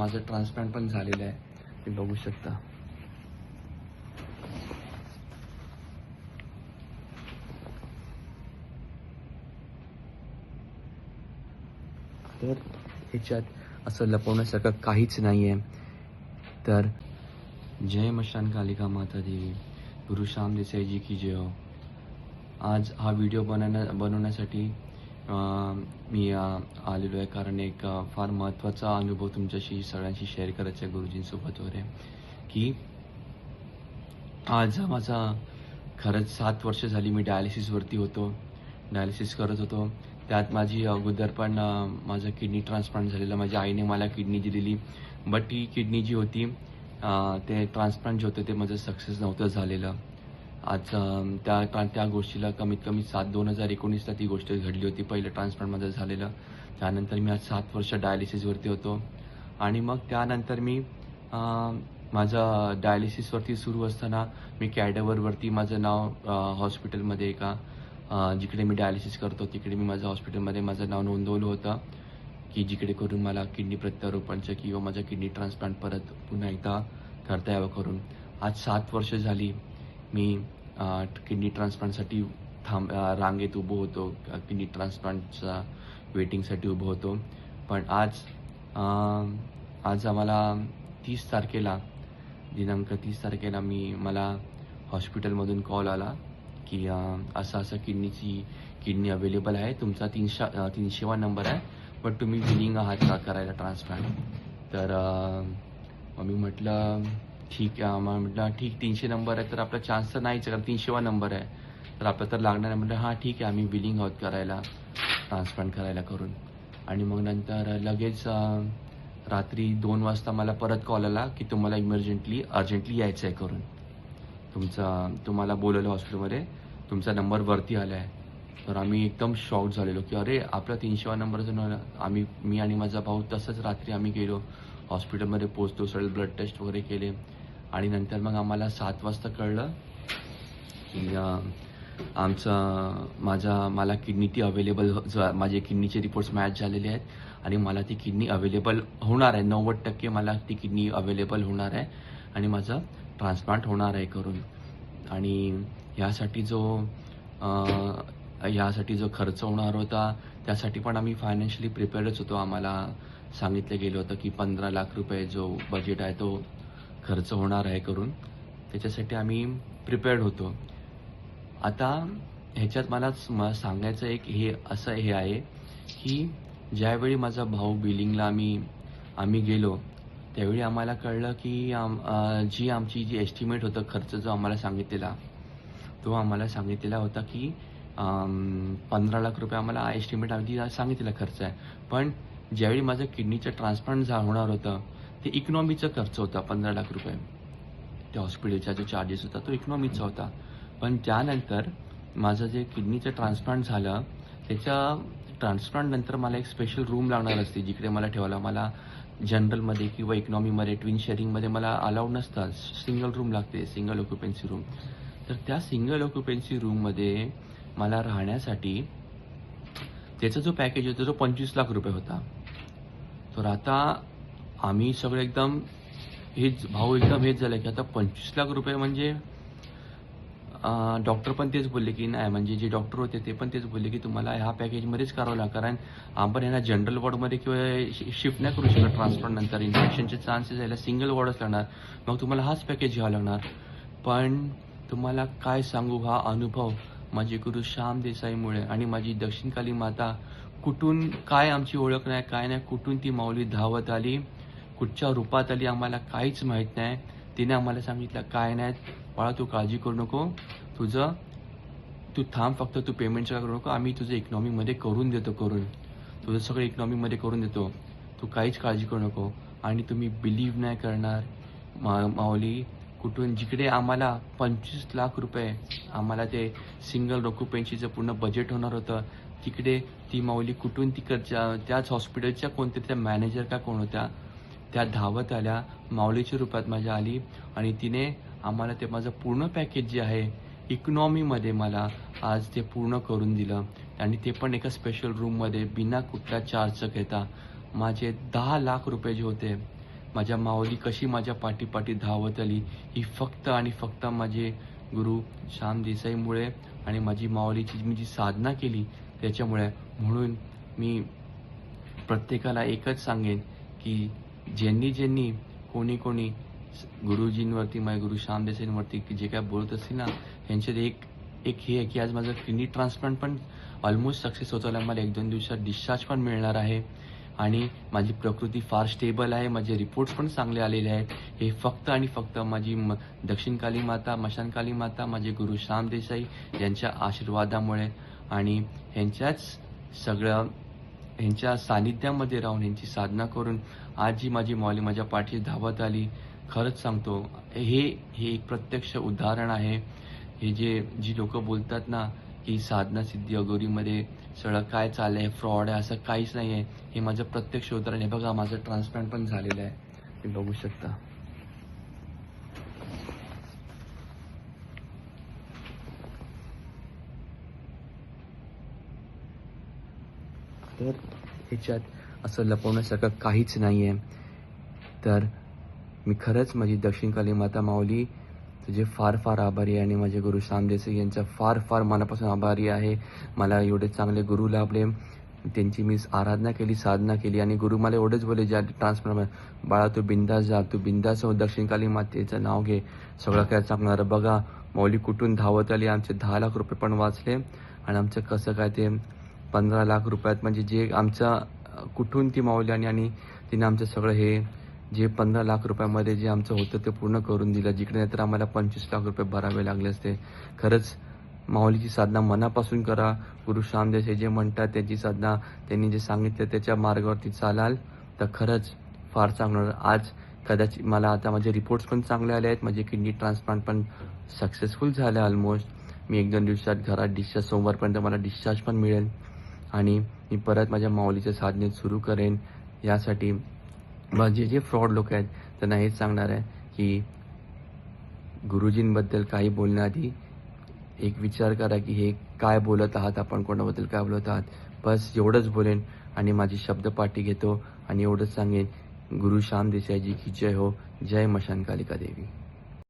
माझं ट्रान्सप्लांट पण झालेलं आहे, ते बघू शकता. तर ह्याच्यात असं लपवण्यासारखं काहीच नाही आहे. तर जय मशान कालिका माता देवी, गुरु श्याम देसाई जी की जय हो. आज हा व्हिडिओ बनवण्यासाठी मी आलेलो आहे कारण एक फार महत्त्वाचा अनुभव तुमच्याशी सगळ्यांशी शेअर करायचा आहे गुरुजींसोबत वगैरे. की आज माझा खरंच 7 वर्ष झाली मी डायलिसिसवरती होतो, डायलिसिस करत होतो. त्यात माझी अगोदर पण माझं किडनी ट्रान्सप्लांट झालेलं. माझ्या आईने मला किडनी दिलेली, बट ती किडनी जी होती ते ट्रान्सप्लांट जे होतं ते माझं सक्सेस नव्हतं झालेलं. आज त्या गोष्टीला कमीत कमी 2019ला ती गोष्ट घडली होती. पहिलं ट्रान्सप्लांट माझं झालेलं. त्यानंतर मी आज 7 वर्ष डायलिसिसवरती होतो आणि मग त्यानंतर मी माझं डायलिसिसवरती सुरू असताना मी कॅडेवरवरती माझं नाव हॉस्पिटलमध्ये एका जिकडे मी डायलिसिस करतो तिकडे मी माझं हॉस्पिटलमध्ये माझं नाव नोंदवलं होतं की जिकडे करून मला किडनी प्रत्यारोपणचं किंवा माझं किडनी ट्रान्सप्लांट परत पुन्हा एकदा करता यावं करून. आज 7 वर्ष झाली मी किडनी ट्रान्सप्लांटसाठी रांगेत उभं होतो, किडनी ट्रान्सप्लांटचा वेटिंगसाठी उभं होतो. पण आज आम्हाला 30 तारखेला दिनांक 30 तारखेला मला हॉस्पिटलमधून कॉल आला की असं किडनी अवेलेबल आहे, तुमचा 300वा नंबर आहे, बट तुम्ही विलिंग आहात का करायला ट्रान्सप्लांट. तर मी म्हटलं ठीक आहे. म्हटलं ठीक 300 नंबर आहे तर आपला चान्स तर नाहीच, कारण 300वा नंबर आहे तर आपलं तर लागणार आहे. म्हटलं हां ठीक आहे, आम्ही विलिंग आहोत करायला ट्रान्सप्लांट करायला करून. आणि मग नंतर लगेच रात्री 2 वाजता मला परत कॉल आला की तुम्हाला अर्जंटली यायचं आहे करून. तुम्हाला बोलवलं हॉस्पिटलमध्ये, तुमचा नंबर वरती आला आहे. तर आम्ही एकदम शॉक झालेलो की अरे आपला 300वा नंबरचा मी आणि माझा भाऊ तसंच रात्री आम्ही गेलो हॉस्पिटलमध्ये, पोचतो, सगळे ब्लड टेस्ट वगैरे केले आणि नंतर मग आम्हाला 7 वाजता कळलं की मला किडनी ती अवेलेबल, माझे किडनीचे रिपोर्ट्स मॅच झालेले आहेत आणि मला ती किडनी अवेलेबल होणार आहे. 90% मला ती किडनी अवेलेबल होणार आहे आणि माझं ट्रान्सप्लांट होणार आहे करून. आणि ह्यासाठी जो खर्च होणार होता त्यासाठी पण आम्ही फायनान्शियली प्रिपेअर्डच होतो. आम्हाला सांगितलं गेलं होतं की 15 लाख रुपये जो बजेट आहे तो खर्च होणार आहे करून, त्याच्यासाठी आम्ही प्रिपेअर्ड होतो. आता ह्याच्यात मला सांगायचं हे आहे की ज्यावेळी माझा भाऊ बिलिंगला आम्ही गेलो त्यावेळी आम्हाला कळलं की आमची एस्टिमेट होतं खर्च जो आम्हाला सांगितलेला, तो आम्हाला सांगितलेला होता की 15 लाख रुपये आम्हाला एस्टिमेट आधी सांगितलेला खर्च आहे. पण ज्यावेळी माझं किडनीचं ट्रान्सप्लांट होणार होतं ते इकॉनॉमीचा खर्च होता 15 लाख रुपये. त्या हॉस्पिटलचा जो चार्जेस होता तो इकॉनॉमीचा होता. पण त्यानंतर माझं जे किडनीचं ट्रान्सप्लांट झालं त्याच्या ट्रान्सप्लांटनंतर मला एक स्पेशल रूम लागणार असते जिकडे मला ठेवायला. मला जनरलमध्ये किंवा इकॉनॉमीमध्ये ट्विन शेअरिंगमध्ये मला अलाउड नसतं, सिंगल रूम लागते, सिंगल ऑक्युपन्सी रूम. तर त्या सिंगल ऑक्युपन्सी रूममध्ये मला राहण्यासाठी त्याचा जो पॅकेज होता तो 25 लाख रुपये होता. तर आता आम्ही सगळे भाऊ एकदम हेच झालं की आता 25 लाख रुपये म्हणजे डॉक्टर पण तेच बोलले की नाही, म्हणजे जे डॉक्टर होते ते पण तेच बोलले की तुम्हाला ह्या पॅकेजमध्येच करावं लागेल, कारण आपण यांना जनरल वॉर्डमध्ये किंवा शिफ्ट नाही करू शकत ट्रान्सप्लांट नंतर. इन्फेक्शनचे चान्सेस यायला सिंगल वॉर्डच लागणार, मग तुम्हाला हाच पॅकेज घ्यावा लागणार. पण तुम्हाला काय सांगू, हा अनुभव माझे गुरु श्याम देसाईमुळे आणि माझी दक्षिणकाली माता, कुठून काय आमची ओळख नाही, काय नाही, कुठून ती माऊली धावत आली, कुठच्या रूपात आली आम्हाला काहीच माहीत नाही. तिने आम्हाला सांगितलं काय नाही बाळा, तू काळजी करू नको, तू थांब, फक्त तू पेमेंटचं करू नको, आम्ही तुझं इकॉनॉमीमध्ये करून देतो, तुझं सगळं इकॉनॉमीमध्ये करून देतो, तू काहीच काळजी करू नको. आणि तुम्ही बिलीव्ह नाही करणार, माऊली कुठून, जिकडे आम्हाला 25 लाख रुपये आम्हाला ते सिंगल ऑक्युपन्सीचं पूर्ण बजेट होणार होतं, तिकडे ती माऊली कुठून तिकडच्या त्याच हॉस्पिटलच्या कोणत्या त्या मॅनेजर का कोण होत्या त्या धावत आल्या, माऊलीच्या रूपात माझ्या आली आणि तिने आम्हाला ते माझं पूर्ण पॅकेज जे आहे इकॉनॉमीमध्ये मला आज ते पूर्ण करून दिलं. आणि ते पण एका स्पेशल रूममध्ये बिना कुठल्या चार्जचं घेता. माझे 10 लाख रुपये जे होते माझ्या माऊली कशी माझ्या पाठी धावत आली, ही फक्त आणि फक्त माझे गुरु श्याम देसाईमुळे आणि माझी माऊलीची मी जी साधना केली त्याच्यामुळे. म्हणून मी प्रत्येकाला एकच सांगेन, की ज्यांनी कोणी गुरुजींवरती, माझे गुरु श्याम देसाईंवरती की जे काय बोलत असतील ना, ह्यांच्यात एक एक हे आहे, की आज माझं किडनी ट्रान्सप्लांट पण ऑलमोस्ट सक्सेस होत आलं. मला 1-2 दिवसात डिस्चार्ज पण मिळणार आहे आणि माझी प्रकृती फार स्टेबल आहे. माझे रिपोर्ट्स पण चांगले आलेले आहेत. हे फक्त आणि फक्त माझी दक्षिण काली माता, मशान काली माता, माझे गुरु श्याम देसाई यांच्या आशीर्वादामुळे आणि ह्यांच्या सानिध्यामध्ये राहून, ह्यांची साधना करून आज जी माझी माऊली माझ्या पाठी धावत आली. खरंच सांगतो, हे हे एक प्रत्यक्ष उदाहरण आहे. हे जी लोकं बोलतात ना, की साधना सिद्धी अघोरीमध्ये सगळं काय चाललंय, फ्रॉड आहे, असं काहीच नाही आहे. हे माझं प्रत्यक्ष उदाहरण आहे. बघा, माझं ट्रान्सप्लांट पण झालेलं आहे. तुम्ही बघू शकता. तर ह्याच्यात असं लपवण्यासारखं काहीच नाही आहे. तर मी खरंच माझी दक्षिण काली माता माऊली तुझे फार फार आभारी आहे आणि माझे गुरु श्याम देसाई यांचा फार फार मनापासून आभारी आहे. मला एवढे चांगले गुरु लाभले, त्यांची मी आराधना केली, साधना केली आणि गुरु मला एवढंच बोलले, ज्या ट्रान्सफर बाळा तू बिंदास जा, तू बिंदास हो, दक्षिण काली मातेचं नाव घे, सगळं काय चांगणार. बघा माऊली कुठून धावत आली. आमचे 10 लाख रुपये पण वाचले आणि आमचं कसं काय ते 15 लाख रुपयात, म्हणजे जे आमचं कुठून ती माऊली आणि तिने आमचं सगळं हे जे 15 लाख रुपयामध्ये जे आमचं होतं ते पूर्ण करून दिलं. जिकडे नाही तर आम्हाला 25 लाख रुपये भरावे लागले असते. खरंच माऊलीची साधना मनापासून करा. गुरु श्याम देसाई जे म्हणतात त्याची साधना, त्यांनी जे सांगितलं त्याच्या मार्गावरती चालाल तर खरंच फार चांगलं. आज कदाचित मला आता माझे रिपोर्ट्स पण चांगले आले आहेत. माझे किडनी ट्रान्सप्लांट पण सक्सेसफुल झालं ऑलमोस्ट. मी 1-2 दिवसात घरात डिस्चार्ज, सोमवारपर्यंत मला डिस्चार्ज पण मिळेल आणि मी परत माझ्या माऊलीच्या साधनेत सुरू करेन. यासाठी जे फ्रॉड लोक आहेत त्यांना हेच सांगणार आहे, की गुरुजींबद्दल काही बोलण्याआधी एक विचार करा, की हे काय बोलत आहात, आपण कोणाबद्दल काय बोलत आहात. बस एवढंच बोलेन आणि माझी शब्दपाठी घेतो आणि एवढंच सांगेन, गुरु श्याम देसाईजी की जय हो, जय मशान कालिका देवी.